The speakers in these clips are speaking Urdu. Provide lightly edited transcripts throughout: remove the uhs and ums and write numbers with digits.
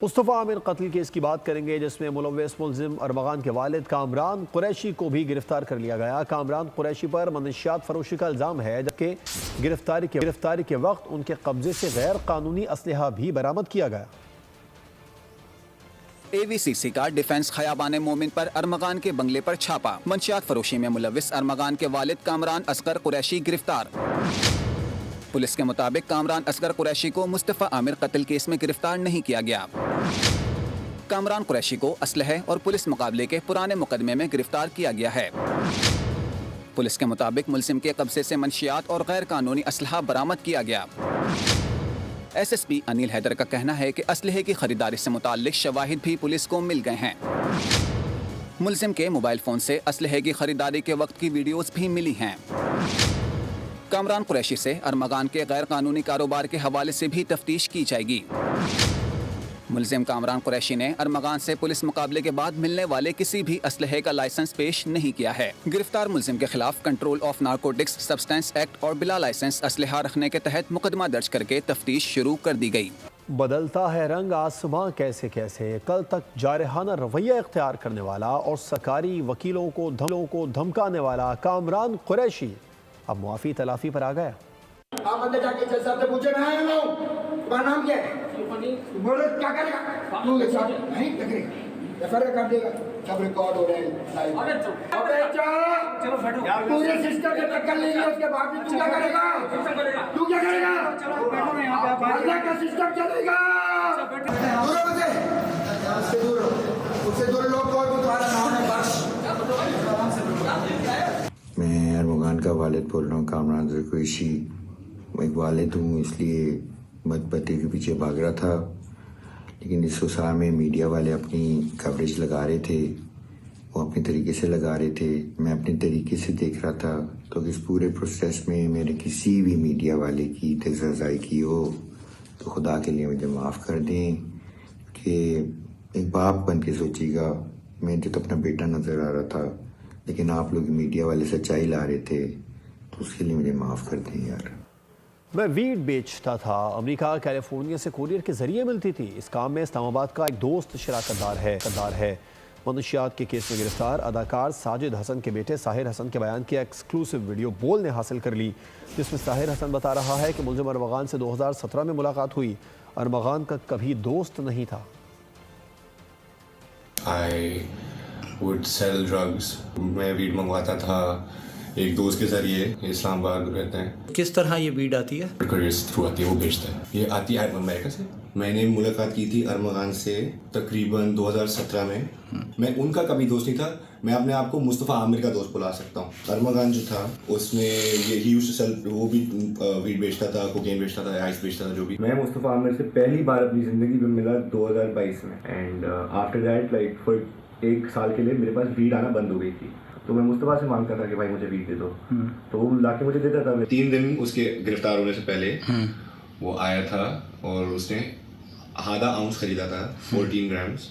مصطفیٰ عامر قتل کیس کی بات کریں گے، جس میں ملوث ملزم ارمغان کے والد کامران قریشی کو بھی گرفتار کر لیا گیا۔ کامران قریشی پر منشیات فروشی کا الزام ہے، جبکہ گرفتاری کے وقت ان کے قبضے سے غیر قانونی اسلحہ بھی برآمد کیا گیا۔ AVCC کا ڈیفنس خیابان مومن پر ارمغان کے بنگلے پر چھاپا، منشیات فروشی میں ملوث ارمغان کے والد کامران اصغر قریشی گرفتار۔ پولیس کے مطابق کامران اصغر قریشی کو مصطفیٰ عامر قتل کیس میں گرفتار نہیں کیا گیا۔ کامران قریشی کو اسلحے اور پولیس مقابلے کے پرانے مقدمے میں گرفتار کیا گیا ہے۔ پولیس کے مطابق ملزم کے قبضے سے منشیات اور غیر قانونی اسلحہ برآمد کیا گیا۔ SSP انیل حیدر کا کہنا ہے کہ اسلحے کی خریداری سے متعلق شواہد بھی پولیس کو مل گئے ہیں۔ ملزم کے موبائل فون سے اسلحے کی خریداری کے وقت کی ویڈیوز بھی ملی ہیں۔ کامران قریشی سے ارمغان کے غیر قانونی کاروبار کے حوالے سے بھی تفتیش کی جائے گی۔ ملزم کامران قریشی نے ارمغان سے پولیس مقابلے کے بعد ملنے والے کسی بھی اسلحے کا لائسنس پیش نہیں کیا ہے۔ گرفتار ملزم کے خلاف control of narcotics substance act اور بلا لائسنس اسلحہ رکھنے کے تحت مقدمہ درج کر کے تفتیش شروع کر دی گئی۔ بدلتا ہے رنگ آسماں کیسے کیسے، کل تک جارحانہ رویہ اختیار کرنے والا اور سرکاری وکیلوں کو دھمکانے والا کامران قریشی اب معافی تلافی پر آ گیا۔ آپ اندر جا کے جج صاحب سے پوچھے میں آیا ہوں، تمہارا نام کیا ہے؟ بولو کیا کرے گا؟ نہیں کرے گا، FIR کر دے گا، سب ریکارڈ ہو رہے ہیں۔ ابے چا پورے سسٹم سے ٹکر لے لیا، اس کے بعد بھی تو کیا کرے گا؟ تو کیا کرے گا؟ اللہ کا سسٹم چلے گا۔ دور ہو سے، اس سے دور ہو، اس سے دور لوگ کو تمہارا نام ہے بخش۔ میں ارمغان کا والد بول رہا ہوں، کامران اصغر قریشی۔ میں ایک والد ہوں، اس لیے بچے کے پیچھے بھاگ رہا تھا، لیکن اس وسع میں میڈیا والے اپنی کوریج لگا رہے تھے، وہ اپنے طریقے سے لگا رہے تھے، میں اپنے طریقے سے دیکھ رہا تھا۔ تو اس پورے پروسیس میں میں نے کسی بھی میڈیا والے کی تجزیہ کی ہو تو خدا کے لیے مجھے معاف کر دیں، کہ ایک باپ بن کے سوچیے گا، میں تو اپنا بیٹا نظر آ رہا تھا، لیکن آپ لوگ میڈیا والے سچائی لا رہے تھے، تو اس کے لیے مجھے معاف کر دیں یار۔ میں ویڈ بیچتا تھا، امریکہ کیلیفورنیا سے کوریئر کے ذریعے ملتی تھی۔ اس کام میں اسلام آباد کا ایک دوست شراکت دار ہے۔ منشیات کے کیس میں گرفتار اداکار ساجد حسن کے بیٹے ساحر حسن کے بیان کی ایکسکلوسیو ویڈیو بول نے حاصل کر لی، جس میں ساحر حسن بتا رہا ہے کہ ملزم ارمغان سے 2017 میں ملاقات ہوئی۔ ارمغان کا کبھی دوست نہیں تھا۔ I would sell drugs. میں ویڈ منگواتا تھا ایک دوست کے ذریعے، اسلام آباد رہتے ہیں۔ کس طرح یہ ویڈ آتی ہے؟ کوریئرز تھرو آتی ہے، وہ بیچتا ہے۔ یہ آتی ہے امریکہ سے۔ میں نے ملاقات کی تھی ارمغان سے تقریباً 2017 میں۔ میں ان کا کبھی دوست نہیں تھا، میں اپنے آپ کو مصطفیٰ عامر کا دوست بلا سکتا ہوں۔ ارمغان جو تھا اس میں یہ ہی یوزڈ ٹو سیل، وہ بھی ویڈ بیچتا تھا، کوکین بیچتا تھا، آئس بیچتا تھا، جو بھی۔ میں مصطفیٰ عامر سے پہلی بار اپنی زندگی میں ملا 2022 میں، and after that like for ایک سال کے لیے میرے پاس ویڈ آنا بند ہو گئی تھی، تو میں مصطفیٰ سے مانگتا تھا کہ بھائی مجھے ویڈ دے دو، تو وہ لا کے مجھے دیتا تھا۔ 3 دن اس کے گرفتار ہونے سے پہلے وہ آیا تھا اور اس نے آدھا آؤنس خریدا تھا، 14 گرامز،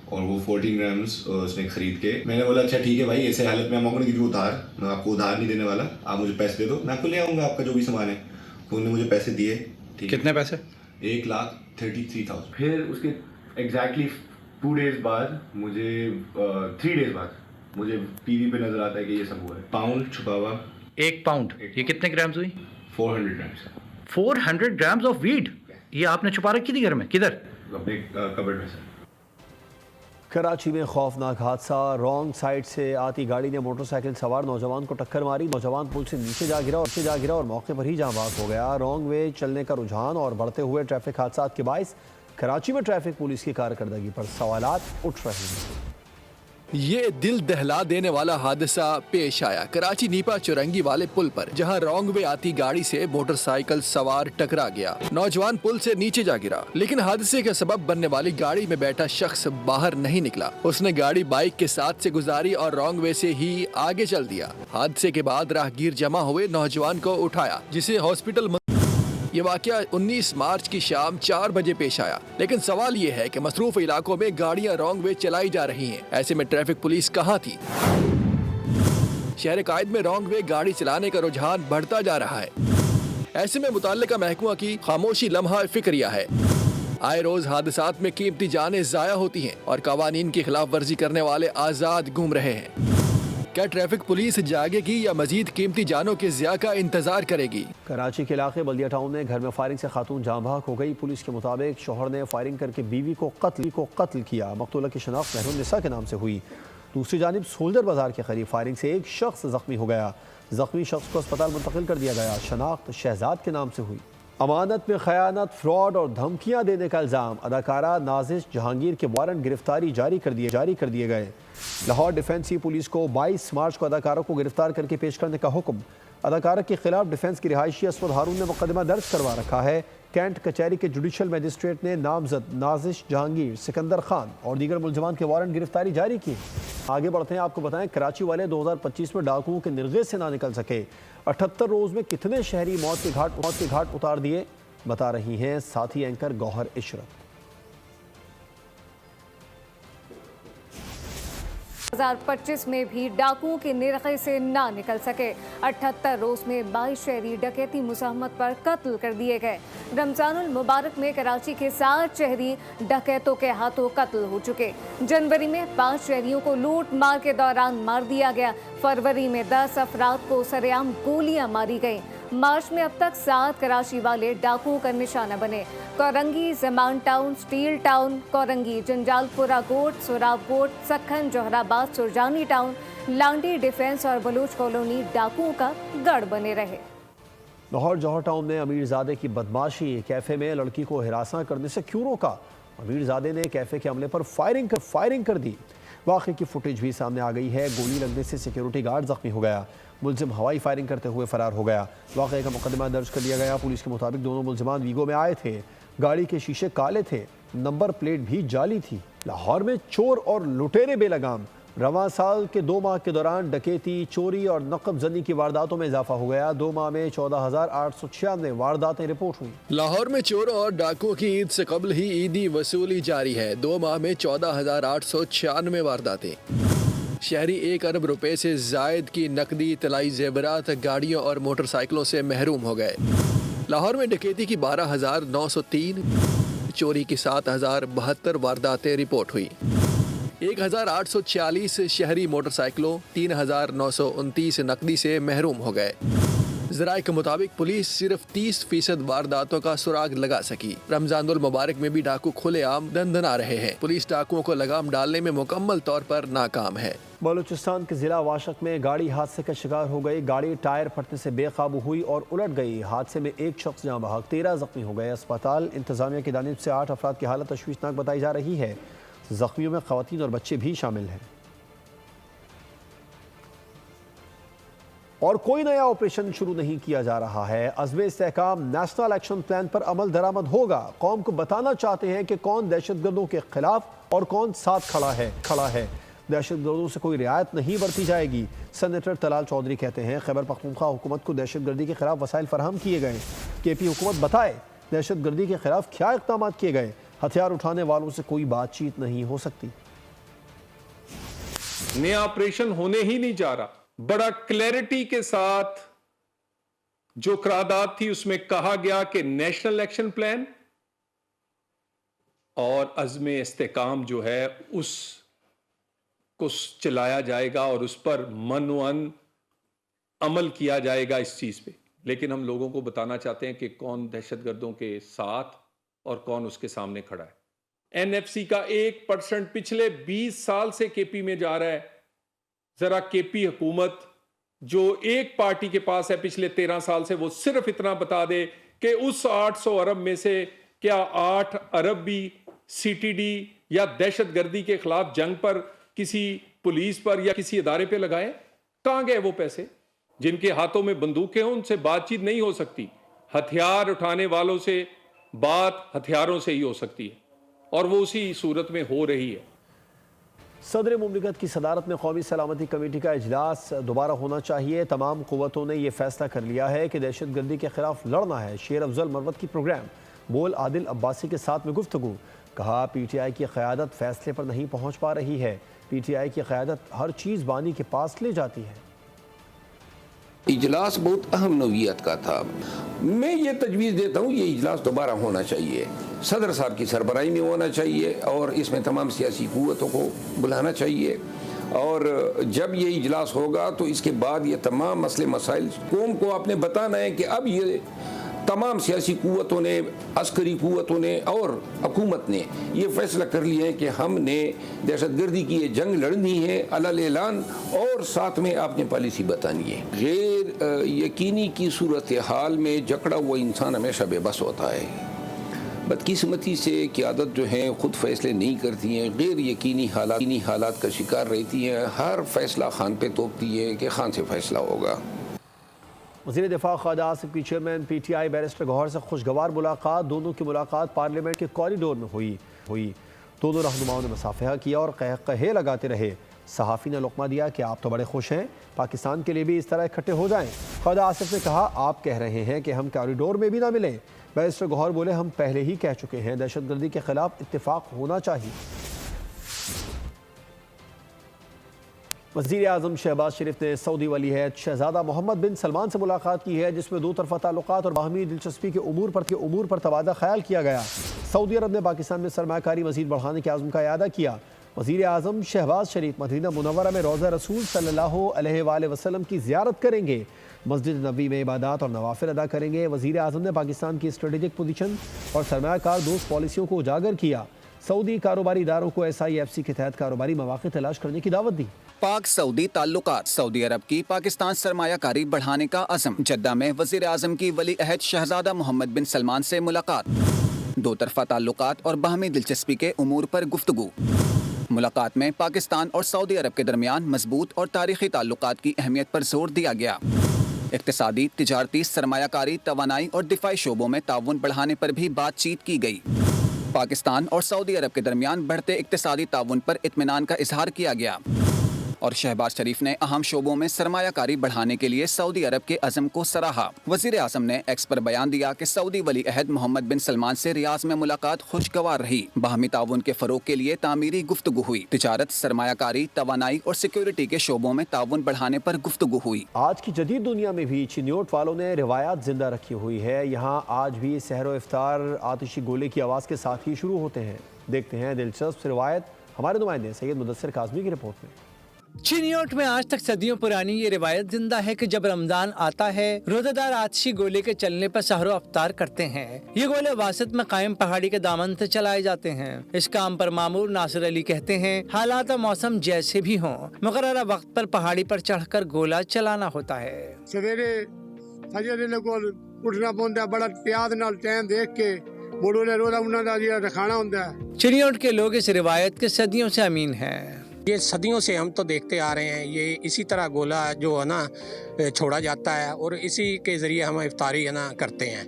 اور وہ 14 گرامز اس نے خرید کے، میں نے بولا اچھا ٹھیک ہے بھائی، ایسے حالت میں آپ کو کیجیے ادھار، میں آپ کو ادھار نہیں دینے والا، آپ مجھے پیسے دے دو، میں آپ کو لے آؤں گا آپ کا جو بھی سامان ہے۔ تو انہوں نے مجھے پیسے دیے۔ کتنے پیسے؟ 1,33,000۔ پھر اس کے ایگزیکٹلی 2 days بعد مجھے 3 days بعد مجھے ٹی وی پہ نظر آتا ہے کہ یہ سب ہوا ہے، پاؤنڈ چھپا ہوا۔ 1 پاؤنڈ یہ کتنے گرامز ہوئی؟ 400 گرامز۔ 400 گرامز آف ویڈ، یہ آپ نے چھپا رکھی تھی گھر میں؟ کدھر؟ اپنے کبرڈ میں سے۔ کراچی میں خوفناک حادثہ، رانگ سائڈ سے آتی گاڑی نے موٹر سائیکل سوار نوجوان کو ٹکر ماری۔ نوجوان پل سے نیچے جا گرا اور موقع پر ہی جاں بحق ہو گیا۔ رانگ وے چلنے کا رجحان اور بڑھتے ہوئے ٹریفک حادثات کے باعث کراچی میں ٹریفک پولیس کی کارکردگی پر سوالات اٹھ رہے ہیں۔ یہ دل دہلا دینے والا حادثہ پیش آیا کراچی نیپا چورنگی والے پل پر، جہاں رانگ وے آتی گاڑی سے موٹر سائیکل سوار ٹکرا گیا۔ نوجوان پل سے نیچے جا گرا، لیکن حادثے کا سبب بننے والی گاڑی میں بیٹھا شخص باہر نہیں نکلا۔ اس نے گاڑی بائک کے ساتھ سے گزاری اور رانگ وے سے ہی آگے چل دیا۔ حادثے کے بعد راہگیر جمع ہوئے، نوجوان کو اٹھایا، جسے ہاسپٹل یہ واقعہ 19 مارچ کی شام 4 بجے پیش آیا، لیکن سوال یہ ہے کہ مصروف علاقوں میں گاڑیاں رانگ وے چلائی جا رہی ہیں، ایسے میں ٹریفک پولیس کہاں تھی؟ شہر قائد میں رانگ وے گاڑی چلانے کا رجحان بڑھتا جا رہا ہے، ایسے میں متعلقہ محکمہ کی خاموشی لمحہ فکریہ ہے۔ آئے روز حادثات میں قیمتی جانیں ضائع ہوتی ہیں اور قوانین کی خلاف ورزی کرنے والے آزاد گھوم رہے ہیں۔ کیا ٹریفک پولیس جاگے گی یا مزید قیمتی جانوں کے ضیاع کا انتظار کرے گی؟ کراچی کے علاقے بلدیہ ٹاؤن میں گھر میں فائرنگ سے خاتون جاں بحق ہو گئی۔ پولیس کے مطابق شوہر نے فائرنگ کر کے بیوی کو قتل کیا۔ مقتولہ کی شناخت مہر النساء کے نام سے ہوئی۔ دوسری جانب سولجر بازار کے قریب فائرنگ سے ایک شخص زخمی ہو گیا۔ زخمی شخص کو اسپتال منتقل کر دیا گیا۔ شناخت شہزاد کے نام سے ہوئی۔ امانت میں خیانت، فراڈ اور دھمکیاں دینے کا الزام، اداکارہ نازش جہانگیر کے وارنٹ گرفتاری جاری کر دیے گئے۔ لاہور ڈیفنس پولیس کو 22 مارچ کو اداکاروں کو گرفتار کر کے پیش کرنے کا حکم۔ اداکارہ کے خلاف ڈیفنس کی رہائشی اسود ہارون نے مقدمہ درج کروا رکھا ہے۔ کینٹ کچہری کے جوڈیشل میجسٹریٹ نے نامزد نازش جہانگیر، سکندر خان اور دیگر ملزمان کے وارنٹ گرفتاری جاری کی۔ آگے بڑھتے ہیں، آپ کو بتائیں کراچی والے 2025 میں ڈاکوؤں کے نرغے سے نہ نکل سکے۔ 78 روز میں کتنے شہری موت کے گھاٹ اتار دیے، بتا رہی ہیں ساتھی اینکر گوہر عشرت۔ 2025 میں بھی ڈاکوؤں کے نرغے سے نہ نکل سکے۔ 78 روز میں 22 شہری ڈکیتی مزاحمت پر قتل کر دیے گئے۔ رمضان المبارک میں کراچی کے 7 شہری ڈکیتوں کے ہاتھوں قتل ہو چکے۔ جنوری میں 5 شہریوں کو لوٹ مار کے دوران مار دیا گیا۔ فروری میں 10 افراد کو سرعام گولیاں ماری گئیں۔ مارچ میں اب تک 7 کراچی والے ڈاکوؤں کا نشانہ بنے۔ کورنگی، زمان ٹاؤن، سٹیل ٹاؤن، کورنگی، جنجال پورہ گوٹ، سوراب گوٹ، سکھن، جوہر آباد، سرجانی ٹاؤن، لانڈی ڈیفنس اور بلوچ کالونی ڈاکوؤں کا گڑھ بنے رہے۔ لاہور جوہر ٹاؤن میں امیر زادے کی بدماشی، کیفے میں لڑکی کو ہراساں کرنے سے کیوں روکا؟ امیر زادے نے کیفے کے عملے پر فائرنگ کر دی۔ واقعے کی فوٹیج بھی سامنے آ گئی ہے۔ گولی لگنے سے سیکیورٹی گارڈ زخمی ہو گیا۔ ملزم ہوائی فائرنگ کرتے ہوئے فرار ہو گیا۔ واقعے کا مقدمہ درج کر لیا گیا۔ پولیس کے مطابق دونوں ملزمان ویگو میں آئے تھے۔ گاڑی کے شیشے کالے تھے، نمبر پلیٹ بھی جعلی تھی۔ لاہور میں چور اور لٹیرے بے لگام۔ رواں سال کے 2 ماہ کے دوران ڈکیتی، چوری اور نقب زنی کی وارداتوں میں اضافہ ہو گیا۔ 2 ماہ میں 14,896 وارداتیں رپورٹ ہوئیں۔ لاہور میں چوروں اور ڈاکوؤں کی عید سے قبل ہی عیدی وصولی جاری ہے۔ 2 ماہ میں 14,896 وارداتیں۔ شہری 1 ارب روپے سے زائد کی نقدی، طلائی زیورات، گاڑیوں اور موٹر سائیکلوں سے محروم ہو گئے۔ لاہور میں ڈکیتی کی 12,903، چوری کی 7,072 وارداتیں رپورٹ ہوئی۔ 1,846 شہری موٹر سائیکلوں، 3,929 نقدی سے محروم ہو گئے۔ ذرائع کے مطابق پولیس صرف 30% وارداتوں کا سراغ لگا سکی۔ رمضان المبارک میں بھی ڈاکو کھلے عام دندنا رہے ہیں۔ پولیس ڈاکوؤں کو لگام ڈالنے میں مکمل طور پر ناکام ہے۔ بلوچستان کے ضلع واشق میں گاڑی حادثے کا شکار ہو گئی۔ گاڑی ٹائر پھٹنے سے بے قابو ہوئی اور الٹ گئی۔ حادثے میں 1 شخص جاں بحق، 13 زخمی ہو گئے۔ اسپتال انتظامیہ کی جانب سے 8 افراد کی حالت تشویشناک بتائی جا رہی ہے۔ زخمیوں میں خواتین اور بچے بھی شامل ہیں۔ اور کوئی نیا آپریشن شروع نہیں کیا جا رہا ہے۔ عزم استحکام نیشنل ایکشن پلان پر عمل درآمد ہوگا۔ قوم کو بتانا چاہتے ہیں کہ کون دہشت گردوں کے خلاف اور کون ساتھ کھڑا ہے۔ دہشت گردوں سے کوئی رعایت نہیں برتی جائے گی۔ سینیٹر طلال چودھری کہتے ہیں خیبر پختونخوا حکومت کو دہشت گردی کے خلاف وسائل فراہم کیے گئے۔ کے پی حکومت بتائے دہشت گردی کے خلاف کیا اقدامات کیے گئے۔ ہتھیار اٹھانے والوں سے کوئی بات چیت نہیں ہو سکتی۔ نیا آپریشن ہونے ہی نہیں جا رہا۔ بڑا کلیئرٹی کے ساتھ جو قرارداد تھی اس میں کہا گیا کہ نیشنل ایکشن پلان اور عزم استحکام جو ہے اس کو چلایا جائے گا اور اس پر منوعن عمل کیا جائے گا اس چیز پہ۔ لیکن ہم لوگوں کو بتانا چاہتے ہیں کہ کون دہشت گردوں کے ساتھ اور کون اس کے سامنے کھڑا ہے۔ این ایف سی کا 1% پچھلے 20 سال سے کے پی میں جا رہا ہے۔ ذرا کے پی حکومت جو ایک پارٹی کے پاس ہے پچھلے 13 سال سے، وہ صرف اتنا بتا دے کہ اس 800 ارب میں سے کیا 8 ارب بھی سی ٹی ڈی یا دہشت گردی کے خلاف جنگ پر کسی پولیس پر یا کسی ادارے پہ لگائے؟ کہاں گئے وہ پیسے؟ جن کے ہاتھوں میں بندوقیں ہوں ان سے بات چیت نہیں ہو سکتی۔ ہتھیار اٹھانے والوں سے بات ہتھیاروں سے ہی ہو سکتی ہے، اور وہ اسی صورت میں ہو رہی ہے۔ صدر مملکت کی صدارت میں قومی سلامتی کمیٹی کا اجلاس دوبارہ ہونا چاہیے۔ تمام قوتوں نے یہ فیصلہ کر لیا ہے کہ دہشت گردی کے خلاف لڑنا ہے۔ شیر افضل مروت کی پروگرام بول عادل عباسی کے ساتھ میں گفتگو۔ کہا پی ٹی آئی کی قیادت فیصلے پر نہیں پہنچ پا رہی ہے۔ پی ٹی آئی کی قیادت ہر چیز بانی کے پاس لے جاتی ہے۔ اجلاس بہت اہم نوعیت کا تھا۔ میں یہ تجویز دیتا ہوں یہ اجلاس دوبارہ ہونا چاہیے۔ صدر صاحب کی سربراہی میں ہونا چاہیے اور اس میں تمام سیاسی قوتوں کو بلانا چاہیے، اور جب یہ اجلاس ہوگا تو اس کے بعد یہ تمام مسئلے مسائل قوم کو آپ نے بتانا ہے کہ اب یہ تمام سیاسی قوتوں نے، عسکری قوتوں نے اور حکومت نے یہ فیصلہ کر لیا ہے کہ ہم نے دہشت گردی کی یہ جنگ لڑنی ہے علی اعلان، اور ساتھ میں آپ نے پالیسی بتانی ہے۔ غیر یقینی کی صورتحال میں جکڑا ہوا انسان ہمیشہ بے بس ہوتا ہے۔ بدقسمتی سے قیادت جو ہیں خود فیصلے نہیں کرتی ہیں، غیر یقینی حالات کا شکار رہتی ہیں، ہر فیصلہ خان پہ توپتی ہے کہ خان سے فیصلہ ہوگا۔ وزیر دفاع خواجہ آصف کی chairman P T I barrister Gohar سے خوشگوار ملاقات۔ دونوں کی ملاقات پارلیمنٹ کے کوریڈور میں ہوئی۔ دونوں رہنماؤں نے مصافحہ کیا اور قہقہے لگاتے رہے۔ صحافی نے لقمہ دیا کہ آپ تو بڑے خوش ہیں، پاکستان کے لیے بھی اس طرح اکٹھے ہو جائیں۔ خواجہ آصف نے کہا آپ کہہ رہے ہیں کہ ہم کوریڈور میں بھی نہ ملیں۔ بیرسٹر گوہر بولے ہم پہلے ہی کہہ چکے ہیں دہشت گردی کے خلاف اتفاق ہونا چاہیے۔ وزیر اعظم شہباز شریف نے سعودی ولی عہد شہزادہ محمد بن سلمان سے ملاقات کی ہے، جس میں دو طرفہ تعلقات اور باہمی دلچسپی کے امور پر تبادلہ خیال کیا گیا۔ سعودی عرب نے پاکستان میں سرمایہ کاری مزید بڑھانے کے عزم کا اعادہ کیا۔ وزیر اعظم شہباز شریف مدینہ منورہ میں روضہ رسول صلی اللہ علیہ وآلہ وسلم کی زیارت کریں گے، مسجد نبوی میں عبادات اور نوافل ادا کریں گے۔ وزیر اعظم نے پاکستان کی اسٹریٹجک پوزیشن اور سرمایہ کار دوست پالیسیوں کو اجاگر کیا۔ سعودی کاروباری اداروں کو SIFC کے تحت کاروباری مواقع تلاش کرنے کی دعوت دی۔ پاک سعودی تعلقات، سعودی عرب کی پاکستان سرمایہ کاری بڑھانے کا عزم۔ جدہ میں وزیر اعظم کی ولی عہد شہزادہ محمد بن سلمان سے ملاقات، دو طرفہ تعلقات اور باہمی دلچسپی کے امور پر گفتگو۔ ملاقات میں پاکستان اور سعودی عرب کے درمیان مضبوط اور تاریخی تعلقات کی اہمیت پر زور دیا گیا۔ اقتصادی، تجارتی، سرمایہ کاری، توانائی اور دفاعی شعبوں میں تعاون بڑھانے پر بھی بات چیت کی گئی۔ پاکستان اور سعودی عرب کے درمیان بڑھتے اقتصادی تعاون پر اطمینان کا اظہار کیا گیا، اور شہباز شریف نے اہم شعبوں میں سرمایہ کاری بڑھانے کے لیے سعودی عرب کے عزم کو سراہا۔ وزیر اعظم نے ایکس پر بیان دیا کہ سعودی ولی عہد محمد بن سلمان سے ریاض میں ملاقات خوشگوار رہی۔ باہمی تعاون کے فروغ کے لیے تعمیری گفتگو ہوئی۔ تجارت، سرمایہ کاری، توانائی اور سیکیورٹی کے شعبوں میں تعاون بڑھانے پر گفتگو ہوئی۔ آج کی جدید دنیا میں بھی چنیوٹ والوں نے روایات زندہ رکھی ہوئی ہے۔ یہاں آج بھی سحر و افطار آتشی گولے کی آواز کے ساتھ ہی شروع ہوتے ہیں۔ دیکھتے ہیں دلچسپ روایت ہمارے نمائندے سید مدثر کاظمی کی رپورٹ میں۔ چنیوٹ میں آج تک صدیوں پرانی یہ روایت زندہ ہے کہ جب رمضان آتا ہے روزہ دار آتشی گولے کے چلنے پر سحر و افطار کرتے ہیں۔ یہ گولے واسط میں قائم پہاڑی کے دامن سے چلائے جاتے ہیں۔ اس کام پر مامور ناصر علی کہتے ہیں حالات و موسم جیسے بھی ہوں، مقررہ وقت پر پہاڑی پر چڑھ کر گولا چلانا ہوتا ہے۔ سویرے فجر نال اٹھنا پوندا، بڑا پیاد نال ٹائم دیکھ کے بڑوں نے روزہ انہاں دا جڑا رکھانا ہوندا ہے۔ چنیوٹ کے لوگ اس روایت کے صدیوں سے امین ہیں۔ یہ صدیوں سے ہم تو دیکھتے آ رہے ہیں، یہ اسی طرح گولا جو ہے نا چھوڑا جاتا ہے اور اسی کے ذریعے ہم افطاری ہے نا کرتے ہیں۔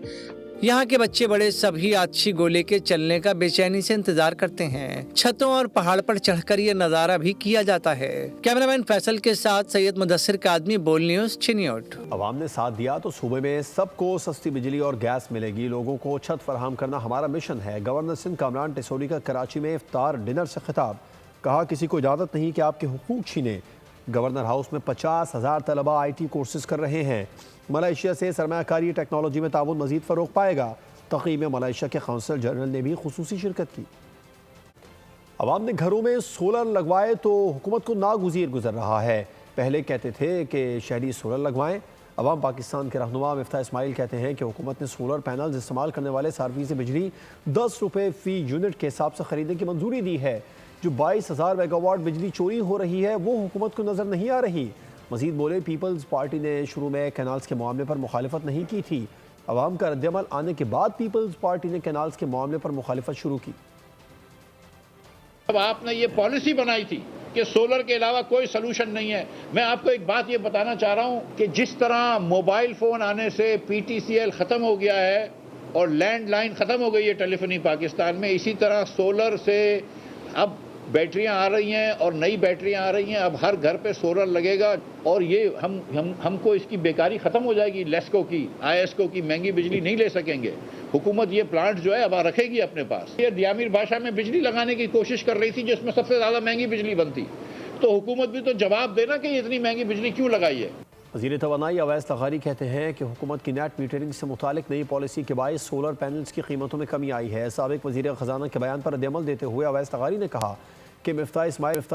یہاں کے بچے بڑے سبھی آتشی گولے کے چلنے کا بے چینی سے انتظار کرتے ہیں۔ چھتوں اور پہاڑ پر چڑھ کر یہ نظارہ بھی کیا جاتا ہے۔ کیمرامین فیصل کے ساتھ سید مدثر کاظمی، بول نیوز، چنیوٹ۔ عوام نے ساتھ دیا تو صوبے میں سب کو سستی بجلی اور گیس ملے گی۔ لوگوں کو چھت فراہم کرنا ہمارا مشن ہے۔ گورنر سندھ کامران ٹیسوری کا کراچی میں افطار ڈنر سے خطاب، کہا کسی کو اجازت نہیں کہ آپ کے حقوق چھینے۔ گورنر ہاؤس میں 50,000 طلبہ IT کورسز کر رہے ہیں۔ ملائیشیا سے سرمایہ کاری ٹیکنالوجی میں تعاون مزید فروغ پائے گا۔ تقریب میں ملائیشیا کے قونصل جنرل نے بھی خصوصی شرکت کی۔ عوام نے گھروں میں سولر لگوائے تو حکومت کو ناگزیر گزر رہا ہے۔ پہلے کہتے تھے کہ شہری سولر لگوائیں۔ عوام پاکستان کے رہنما مفتاح اسماعیل کہتے ہیں کہ حکومت نے سولر پینلز استعمال کرنے والے صارفین سے بجلی 10 روپے فی یونٹ کے حساب سے خریدنے کی منظوری دی ہے۔ جو 22,000 میگا واٹ بجلی چوری ہو رہی ہے وہ حکومت کو نظر نہیں آ رہی۔ مزید بولے پیپلز پارٹی نے شروع میں کینالز کے معاملے پر مخالفت نہیں کی تھی۔ عوام کا رد عمل آنے کے بعد پیپلز پارٹی نے کینالز کے معاملے پر مخالفت شروع کی۔ اب آپ نے یہ پالیسی بنائی تھی کہ سولر کے علاوہ کوئی سلوشن نہیں ہے۔ میں آپ کو ایک بات یہ بتانا چاہ رہا ہوں کہ جس طرح موبائل فون آنے سے PTCL ختم ہو گیا ہے اور لینڈ لائن ختم ہو گئی ہے ٹیلی فونی پاکستان میں، اسی طرح سولر سے اب بیٹریاں آ رہی ہیں اور نئی بیٹریاں آ رہی ہیں۔ اب ہر گھر پہ سولر لگے گا اور یہ ہم کو اس کی بیکاری ختم ہو جائے گی۔ لیسکو کی، ISCO کی مہنگی بجلی نہیں لے سکیں گے۔ حکومت یہ پلانٹ جو ہے اب رکھے گی اپنے پاس۔ یہ دیامیر بادشاہ میں بجلی لگانے کی کوشش کر رہی تھی جس میں سب سے زیادہ مہنگی بجلی بنتی، تو حکومت بھی تو جواب دینا کہ یہ اتنی مہنگی بجلی کیوں لگائی ہے۔ وزیر توانائی اویس لغاری کہتے ہیں کہ حکومت کی نیٹ میٹرنگ سے متعلق نئی پالیسی کے باعث سولر پینلز کی قیمتوں میں کمی آئی ہے۔ سابق وزیر خزانہ کے بیان پر رد عمل دیتے ہوئے اویس لغاری نے کہا کہ مفتاح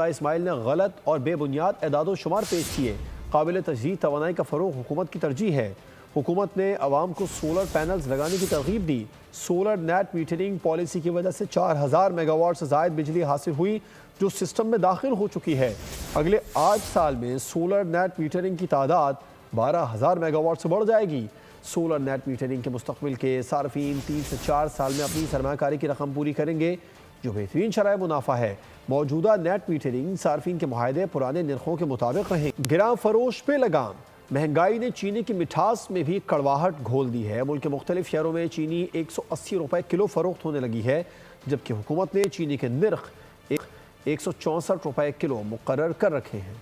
اسماعیل نے غلط اور بے بنیاد اعداد و شمار پیش کیے۔ قابل تجدید توانائی کا فروغ حکومت کی ترجیح ہے۔ حکومت نے عوام کو سولر پینلز لگانے کی ترغیب دی۔ سولر نیٹ میٹرنگ پالیسی کی وجہ سے 4000 میگا واٹ سے زائد بجلی حاصل ہوئی جو سسٹم میں داخل ہو چکی ہے۔ اگلے 8 سال میں سولر نیٹ میٹرنگ کی تعداد 12000 میگا واٹ سے بڑھ جائے گی۔ سولر نیٹ میٹرنگ کے مستقبل کے صارفین 3 سے 4 سال میں اپنی سرمایہ کاری کی رقم پوری کریں گے جو بہترین شرح منافع ہے۔ موجودہ نیٹ میٹرنگ صارفین کے معاہدے پرانے نرخوں کے مطابق رہیں۔ گراں فروش پہ لگام۔ مہنگائی نے چینی کی مٹھاس میں بھی کڑواہٹ گھول دی ہے۔ ملک کے مختلف شہروں میں چینی 180 روپے کلو فروخت ہونے لگی ہے جبکہ حکومت نے چینی کے نرخ 164 روپے کلو مقرر کر رکھے ہیں۔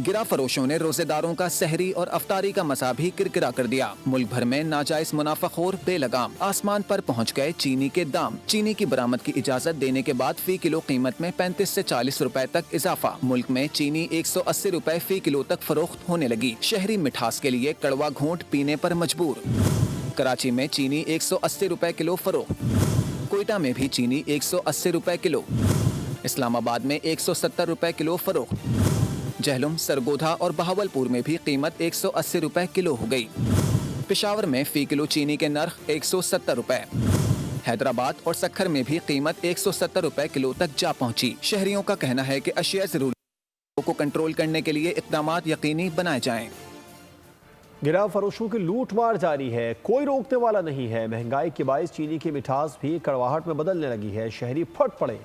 گرا فروشوں نے روزے داروں کا سحری اور افطاری کا مزہ بھی کرکرا کر دیا۔ ملک بھر میں ناجائز منافع خور بے لگام۔ آسمان پر پہنچ گئے چینی کے دام۔ چینی کی برآمد کی اجازت دینے کے بعد فی کلو قیمت میں 35 سے 40 روپے تک اضافہ۔ ملک میں چینی 180 روپے فی کلو تک فروخت ہونے لگی۔ شہری مٹھاس کے لیے کڑوا گھونٹ پینے پر مجبور۔ کراچی میں چینی 180 روپے کلو فروخت۔ کوئٹہ میں بھی چینی 180 روپے کلو۔ اسلام آباد میں 170 روپے کلو فروخت۔ جہلم، سرگودھا اور بہاولپور میں بھی قیمت 180 روپے کلو ہو گئی۔ پشاور میں فی کلو چینی کے نرخ 170 روپے۔ حیدرآباد اور سکھر میں بھی قیمت 170 روپے کلو تک جا پہنچی۔ شہریوں کا کہنا ہے کہ اشیاء ضروری کو کنٹرول کرنے کے لیے اقدامات یقینی بنائے جائیں۔ گراں فروشوں کی لوٹ مار جاری ہے، کوئی روکنے والا نہیں ہے۔ مہنگائی کے باعث چینی کی مٹھاس بھی کڑواہٹ میں بدلنے لگی ہے۔ شہری پھٹ پڑے،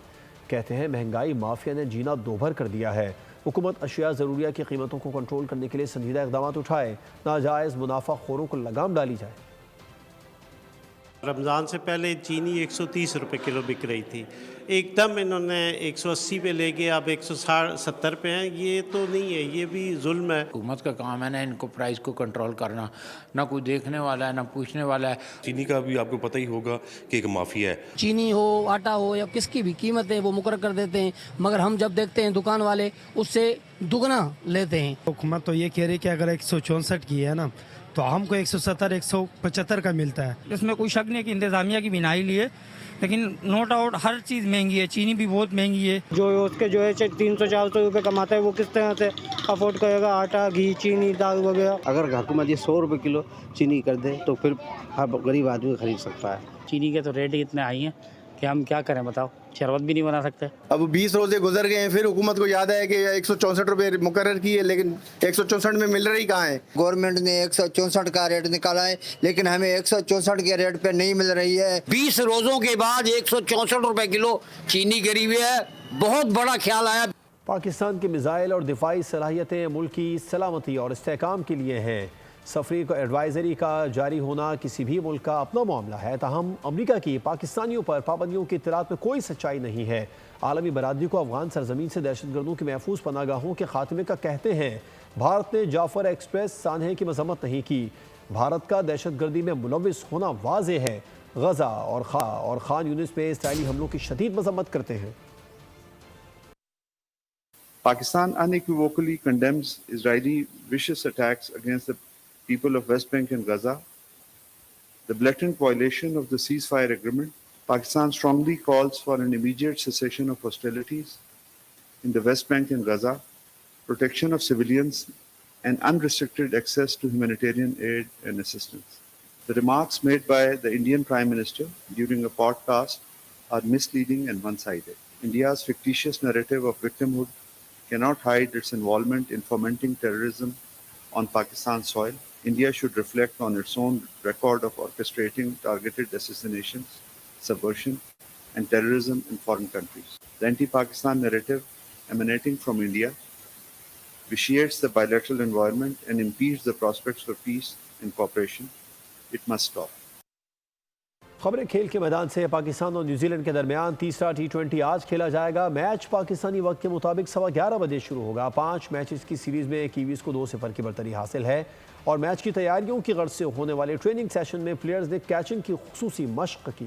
کہتے ہیں مہنگائی مافیا نے جینا دوبھر کر دیا ہے۔ حکومت اشیاء ضروریہ کی قیمتوں کو کنٹرول کرنے کے لیے سنجیدہ اقدامات اٹھائے، ناجائز منافع خوروں کو لگام ڈالی جائے۔ رمضان سے پہلے چینی 130 روپے کلو بک رہی تھی، ایک دم انہوں نے 180 پہ لے کے اب 170 پہ ہیں۔ یہ تو نہیں ہے، یہ بھی ظلم ہے۔ حکومت کا کام ہے نا ان کو پرائز کو کنٹرول کرنا، نہ کوئی دیکھنے والا ہے نہ پوچھنے والا ہے۔ چینی کا بھی آپ کو پتہ ہی ہوگا کہ ایک مافیا ہے۔ چینی ہو، آٹا ہو یا کس کی بھی قیمتیں وہ مقرر کر دیتے ہیں، مگر ہم جب دیکھتے ہیں دکان والے اس سے دگنا لیتے ہیں۔ حکومت تو یہ کہہ رہی کہ اگر 164 کی ہے نا تو ہم کو 170 175 کا ملتا ہے۔ اس میں کوئی شک نہیں کہ انتظامیہ کی بینائی لی ہے، لیکن نو ڈاؤٹ ہر چیز مہنگی ہے، چینی بھی بہت مہنگی ہے۔ جو اس کے جو ہے 300-400 روپے کماتا ہے وہ کس طرح سے افورڈ کرے گا آٹا، گھی، چینی، دال وغیرہ؟ اگر حکومت یہ 100 روپے کلو چینی کر دے تو پھر ہر غریب آدمی خرید سکتا ہے۔ چینی کے تو ریٹ اتنے آئی ہیں کہ ہم کیا کریں بتاؤ، شربت بھی نہیں بنا سکتے۔ اب 20 روزے گزر گئے ہیں، پھر حکومت کو یاد ہے کہ 164 روپے مقرر کی ہے، لیکن 164 میں مل رہی کہاں ہے؟ گورنمنٹ نے 164 کا ریٹ نکالا ہے لیکن ہمیں 164 کے ریٹ پہ نہیں مل رہی ہے۔ 20 روزوں کے بعد 164 روپے کلو چینی گری ہوئی ہے، بہت بڑا خیال آیا۔ پاکستان کے میزائل اور دفاعی صلاحیتیں ملک کی سلامتی اور استحکام کے لیے ہیں۔ سفری کو ایڈوائزری کا جاری ہونا کسی بھی ملک کا اپنا معاملہ ہے، تاہم امریکہ کی پاکستانیوں پر پابندیوں کی اطلاعات میں کوئی سچائی نہیں ہے۔ عالمی برادری کو افغان سرزمین سے دہشت گردوں کی محفوظ پناہ گاہوں کے خاتمے کا کہتے ہیں۔ بھارت نے جعفر ایکسپریس سانحے کی مذمت نہیں کی۔ بھارت کا دہشت گردی میں ملوث ہونا واضح ہے۔ غزہ اور خان یونس میں اسرائیلی حملوں کی شدید مذمت کرتے ہیں۔ Pakistan unequivocally condemns Israeli vicious attacks against the people of West Bank and Gaza, the blatant violation of the ceasefire agreement. Pakistan strongly calls for an immediate cessation of hostilities in the West Bank and Gaza, protection of civilians, and unrestricted access to humanitarian aid and assistance. The remarks made by the Indian Prime Minister during a podcast are misleading and one-sided. India's fictitious narrative of victimhood cannot hide its involvement in fomenting terrorism on Pakistan's soil. India should reflect on its own record of orchestrating targeted assassinations, subversion, and terrorism in foreign countries. The anti-Pakistan narrative emanating from India vitiates the bilateral environment and impedes the prospects for peace and cooperation. It must stop. خبریں کھیل کے میدان سے۔ پاکستان اور نیوزی لینڈ کے درمیان تیسرا T20 آج کھیلا جائے گا۔ میچ پاکستانی وقت کے مطابق 11:15 بجے شروع ہوگا۔ 5 میچز کی سیریز میں کیویز کو 2-0 کی برتری حاصل ہے اور میچ کی تیاریوں کی غرض سے ہونے والے ٹریننگ سیشن میں پلیئرز نے کیچنگ کی خصوصی مشق کی۔